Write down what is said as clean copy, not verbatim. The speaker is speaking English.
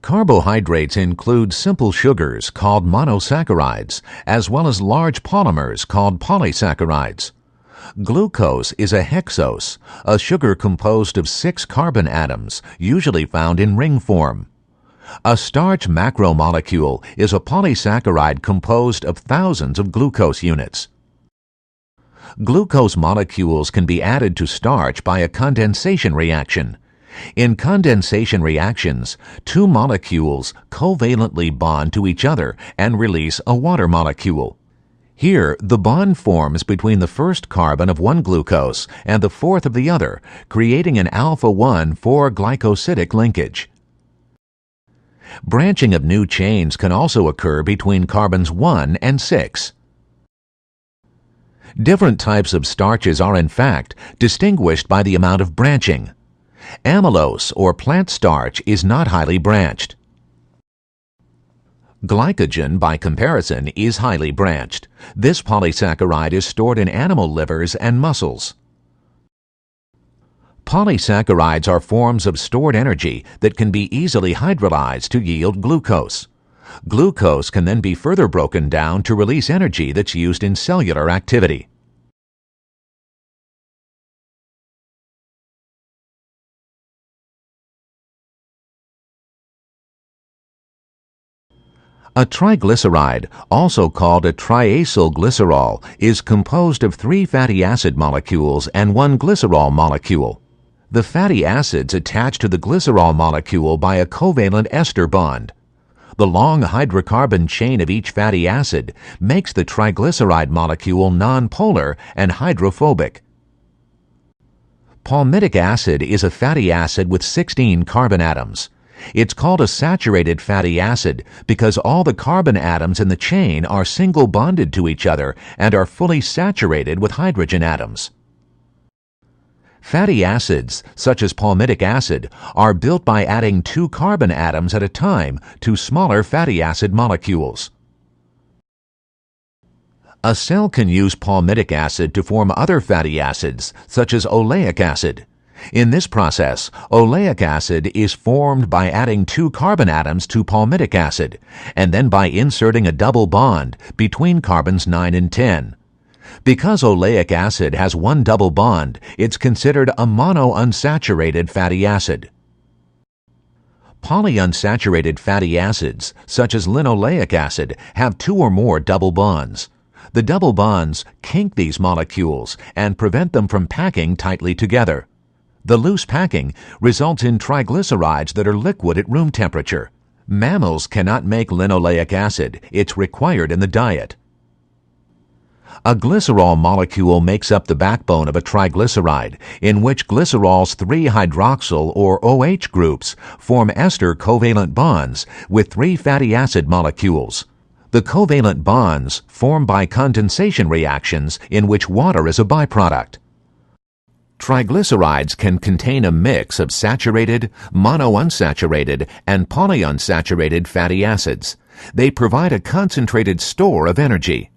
Carbohydrates include simple sugars called monosaccharides, as well as large polymers called polysaccharides. Glucose is a hexose, a sugar composed of 6 carbon atoms, usually found in ring form. A starch macromolecule is a polysaccharide composed of thousands of glucose units. Glucose molecules can be added to starch by a condensation reaction. In condensation reactions, 2 molecules covalently bond to each other and release a water molecule. Here, the bond forms between the first carbon of one glucose and the fourth of the other, creating an alpha-1 4-glycosidic linkage. Branching of new chains can also occur between carbons 1 and 6. Different types of starches are, in fact, distinguished by the amount of branching. Amylose, or plant starch, is not highly branched. Glycogen, by comparison, is highly branched. This polysaccharide is stored in animal livers and muscles. Polysaccharides are forms of stored energy that can be easily hydrolyzed to yield glucose. Glucose can then be further broken down to release energy that's used in cellular activity. A triglyceride, also called a triacylglycerol, is composed of 3 fatty acid molecules and 1 glycerol molecule. The fatty acids attach to the glycerol molecule by a covalent ester bond. The long hydrocarbon chain of each fatty acid makes the triglyceride molecule nonpolar and hydrophobic. Palmitic acid is a fatty acid with 16 carbon atoms. It's called a saturated fatty acid because all the carbon atoms in the chain are single bonded to each other and are fully saturated with hydrogen atoms. Fatty acids, such as palmitic acid, are built by adding 2 carbon atoms at a time to smaller fatty acid molecules. A cell can use palmitic acid to form other fatty acids, such as oleic acid. In this process, oleic acid is formed by adding 2 carbon atoms to palmitic acid, and then by inserting a double bond between carbons 9 and 10. Because oleic acid has 1 double bond, it's considered a monounsaturated fatty acid. Polyunsaturated fatty acids, such as linoleic acid, have 2 or more double bonds. The double bonds kink these molecules and prevent them from packing tightly together. The loose packing results in triglycerides that are liquid at room temperature. Mammals cannot make linoleic acid. It's required in the diet. A glycerol molecule makes up the backbone of a triglyceride, in which glycerol's 3-hydroxyl or OH groups form ester covalent bonds with 3 fatty acid molecules. The covalent bonds form by condensation reactions in which water is a byproduct. Triglycerides can contain a mix of saturated, monounsaturated, and polyunsaturated fatty acids. They provide a concentrated store of energy.